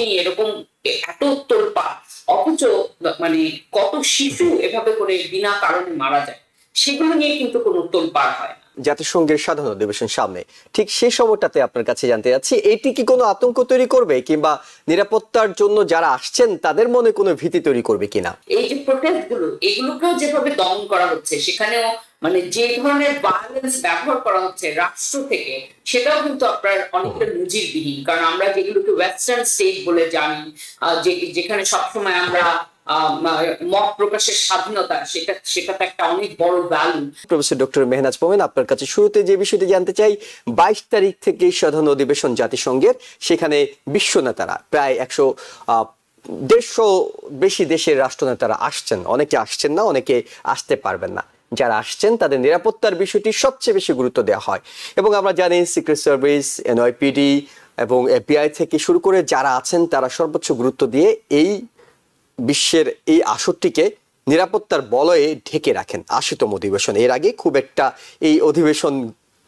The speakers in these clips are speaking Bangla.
নিয়ে এরকম এত তোলপাড়, অথচ মানে কত শিশু এভাবে করে বিনা কারণে মারা যায়, সেগুলো নিয়ে কিন্তু কোনো তোলপাড় হয় না। জাতিসংঘের সাধারণ অধিবেশন সামনে, ঠিক সেই সময়টাতে আপনার কাছে জানতে চাচ্ছি, এটি কি কোনো আতঙ্ক তৈরি করবে কিংবা নিরাপত্তার জন্য যারা আসছেন তাদের মনে কোনো ভীতি তৈরি করবে কিনা? এই যে প্রোটেস্ট গুলো, এগুলোকেও যেভাবে দমন করা হচ্ছে, সেখানেও মানে যে ধরনের ভায়োলেন্স ব্যবহার করা হচ্ছে রাষ্ট্র থেকে, সেটাও কিন্তু আপনার অনেকটা নজিরবিহীন। কারণ আমরা যেগুলোকে ওয়েস্টার্ন স্টেট বলে জানি, যেখানে সবসময় আমরা মত প্রকাশের স্বাধীনতা, সেটা তো একটা অনেক বড় ভ্যালু। প্রফেসর ডক্টর মেহনাজ মোমেন, আপনার কাছে শুরুতে যে বিষয়টি জানতে চাই, 22 তারিখ থেকে সাধারণ অধিবেশন জাতিসংঘের, সেখানে বিশ্ব নেতারা প্রায় 150 বেশি দেশের রাষ্ট্রনেতারা আসছেন। অনেকে আসছেন না, অনেকে আসতে পারবেন না। যারা আসছেন তাদের নিরাপত্তার বিষয়টি সবচেয়ে বেশি গুরুত্ব দেওয়া হয় এবং আমরা জানি সিক্রেট সার্ভিস, এনওয়াইপিডি এবং এফবিআই থেকে শুরু করে যারা আছেন তারা সর্বোচ্চ গুরুত্ব দিয়ে এই বিশ্বের এই আসরটিকে নিরাপত্তার বলয়ে ঢেকে রাখেন। 80তম অধিবেশন, এর আগে খুব একটা এই অধিবেশন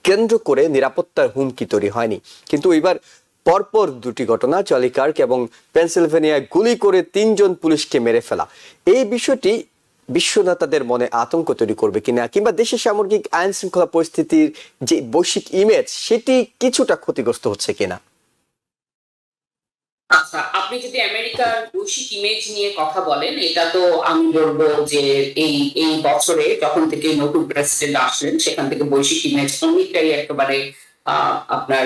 কেন্দ্র করে নিরাপত্তার হুমকি তৈরি হয়নি, কিন্তু এবার পরপর দুটি ঘটনা, চার্লি কার্ক এবং পেনসিলভেনিয়ায় গুলি করে 3 জন পুলিশকে মেরে ফেলা, এই বিষয়টি বিশ্ব নেতাদের মনে আতঙ্ক তৈরি করবে কিনা, কিংবা দেশের সামগ্রিক আইন শৃঙ্খলা পরিস্থিতির যে বৈশ্বিক ইমেজ সেটি কিছুটা ক্ষতিগ্রস্ত হচ্ছে কিনা? আচ্ছা, আপনি যদি আমেরিকার বৈশ্বিক ইমেজ নিয়ে কথা বলেন, এটা তো আমি বলবো যে এই এই বছরে যখন থেকে নতুন প্রেসিডেন্ট আসলেন, সেখান থেকে বৈশ্বিক ইমেজ অনেকটাই একেবারে আপনার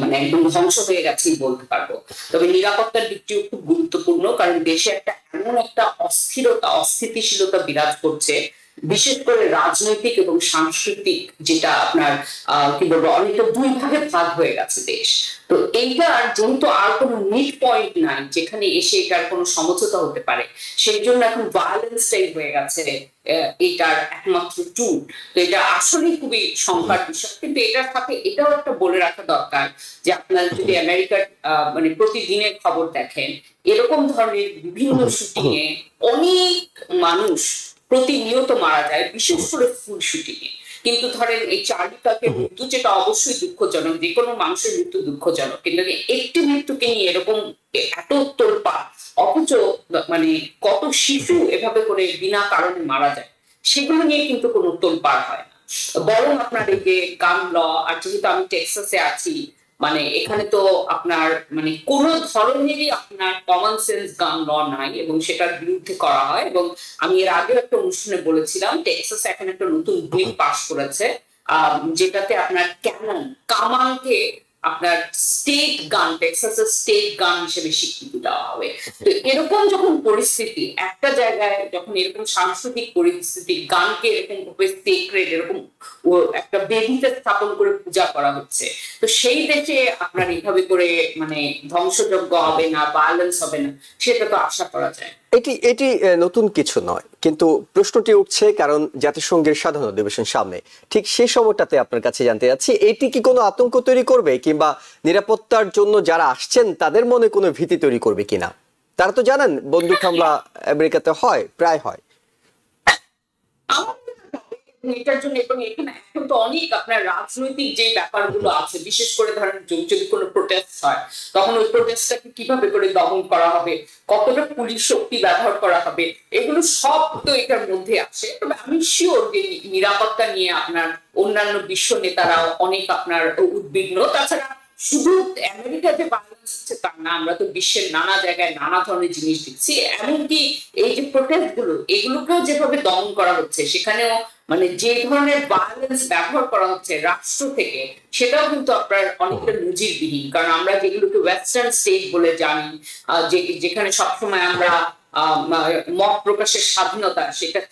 মানে একদম ধ্বংস হয়ে গেছেই বলতে পারবো। তবে নিরাপত্তার দিকটিও খুব গুরুত্বপূর্ণ, কারণ দেশে একটা এমন একটা অস্থিরতা, অস্থিতিশীলতা বিরাজ করছে, বিশেষ করে রাজনৈতিক এবং সাংস্কৃতিক, যেটা আপনার কি বলবো অনেকটা দুই ভাগে ভাগ হয়ে গেছে দেশ। তো এইটার যেহেতু আর কোনো মিড পয়েন্ট নাই যেখানে এসে এটার কোনো সমঝোতা হতে পারে, সেই জন্য এখন ভায়োলেন্সটাই হয়ে গেছে এটার একমাত্র টুল। তো এটা আসলে খুবই শঙ্কার বিষয়। কিন্তু এটার সাথে এটাও একটা বলে রাখা দরকার যে আপনারা যদি আমেরিকার মানে প্রতিদিনের খবর দেখেন, এরকম ধরনের বিভিন্ন শুটিং এ অনেক মানুষ প্রতিনিয়ত মারা যায়, বিশেষ করে ফুল শুটিং এ। কিন্তু ধরেন এই চার্লি কার্কের মৃত্যু, যেটা অবশ্যই দুঃখজনক, যে কোনো মানুষের মৃত্যু দুঃখজনক, কিন্তু একটি মৃত্যুকে নিয়ে এরকম এত তোলপাড়, অথচ মানে কত শিশু এভাবে করে বিনা কারণে মারা যায়, সেগুলো নিয়ে কিন্তু কোনো তোলপাড় হয় না। বরং আপনার এই যে গান ল, আর যেহেতু আমি টেক্সাসে আছি, মানে এখানে তো আপনার মানে কোন ধরনেরই আপনার কমন সেন্স গান ল নাই, এবং সেটার বিরুদ্ধে করা হয়। এবং আমি এর আগে একটা অনুষ্ঠানে বলেছিলাম, টেক্সাস এখন একটা নতুন বিল পাস করেছে, যেটাতে আপনার ক্যানন, কামানকে আপনার স্টেট গান, টেক্সাসের স্টেট গান হিসেবে স্বীকৃতি দেওয়া হবে। তো এরকম যখন পরিস্থিতি, একটা জায়গায় যখন এরকম সাংস্কৃতিক পরিস্থিতি, গানকে এরকম সেক্রেট, এরকম একটা বেদিতে স্থাপন করে পূজা করা হচ্ছে, তো সেই দেশে আপনার এইভাবে করে মানে ধ্বংসযজ্ঞ হবে না, ভায়োলেন্স হবে না, সেটা তো আশা করা যায়। এটি এটি নতুন কিছু নয়, কিন্তু প্রশ্নটি উঠছে কারণ জাতিসংঘের সাধারণ অধিবেশন সামনে, ঠিক সেই সময়টাতে আপনার কাছে জানতে চাচ্ছি, এটি কি কোনো আতঙ্ক তৈরি করবে কিংবা নিরাপত্তার জন্য যারা আসছেন তাদের মনে কোনো ভীতি তৈরি করবে কিনা? তারা তো জানেন বন্দুক হামলা আমেরিকাতে হয়, প্রায় হয়। এটার জন্য এবং এখানে এখন তো অনেক আপনার রাজনৈতিক যে ব্যাপারগুলো আছে, বিশেষ করে ধরেন যদি কোনো প্রোটেস্ট হয়, তখন ওই প্রোটেস্টটাকে কিভাবে করে দমন করা হবে, কতটা পুলিশ শক্তি ব্যবহার করা হবে, এগুলো সব তো এটার মধ্যে আছে। তবে আমি শিওর যে নিরাপত্তা নিয়ে আপনার অন্যান্য বিশ্ব নেতারাও অনেক আপনার উদ্বিগ্ন। তাছাড়া শুধু আমেরিকাতে ভায়োলেন্স হচ্ছে তা না, আমরা তো বিশ্বের নানা জায়গায় নানা ধরনের জিনিস দেখছি। এমনকি এই যে প্রোটেস্ট গুলো, এগুলোকেও যেভাবে দমন করা হচ্ছে, সেখানেও মানে যে ধরনের ভায়োলেন্স ব্যবহার করা হচ্ছে রাষ্ট্র থেকে, সেটাও কিন্তু আপনার অনেকটা নজিরবিহীন। কারণ আমরা যেগুলোকে ওয়েস্টার্ন স্টেট বলে জানি, যেখানে সবসময় আমরা মত প্রকাশের স্বাধীনতা,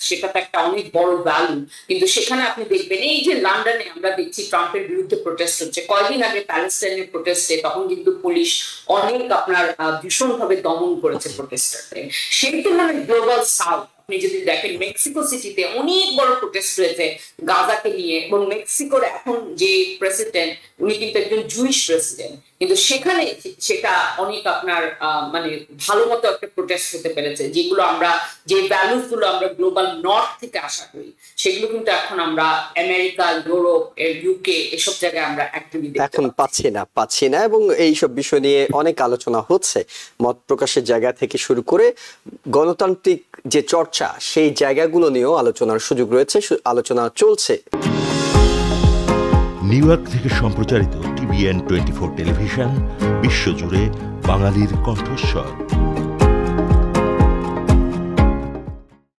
সেটা তো একটা অনেক বড় ভ্যালু, কিন্তু সেখানে আপনি দেখবেন এই যে লন্ডনে আমরা দেখছি ট্রাম্পের বিরুদ্ধে প্রোটেস্ট হচ্ছে, কয়েকদিন আগে প্যালেস্টাইনের প্রোটেস্টে, তখন কিন্তু পুলিশ অনেক আপনার ভীষণভাবে দমন করেছে প্রোটেস্টারদের। সেই তুলনায় গ্লোবাল সাউথ, আপনি যদি দেখেন মেক্সিকো সিটিতে অনেক বড় প্রোটেস্ট হয়েছে গাজাকে নিয়ে, এবং মেক্সিকোর এখন যে প্রেসিডেন্ট উনি কিন্তু একজন জুইশ প্রেসিডেন্ট, কিন্তু সেখানে সেটা অনেক আপনার মানে ভালো মতো একটা প্রোটেস্ট হতে পেরেছে, যেগুলো আমরা যে ভ্যালুস গুলো আমরা গ্লোবাল নর্থ থেকে আশা করি সেগুলো কিন্তু এখন আমরা আমেরিকা, ইউরোপ, ইউকে এসব জায়গায় আমরা অ্যাক্টিভলি এখন পাচ্ছি না এবং এইসব বিষয় নিয়ে অনেক আলোচনা হচ্ছে, মত প্রকাশের জায়গা থেকে শুরু করে গণতান্ত্রিক যে চর্চা সেই জায়গাগুলো নিয়েও আলোচনার সুযোগ রয়েছে, আলোচনা চলছে। নিউ ইয়র্ক থেকে সম্প্রচারিত TVN 24 টেলিভিশন বিশ্বজুড়ে বাঙালির কণ্ঠস্বর।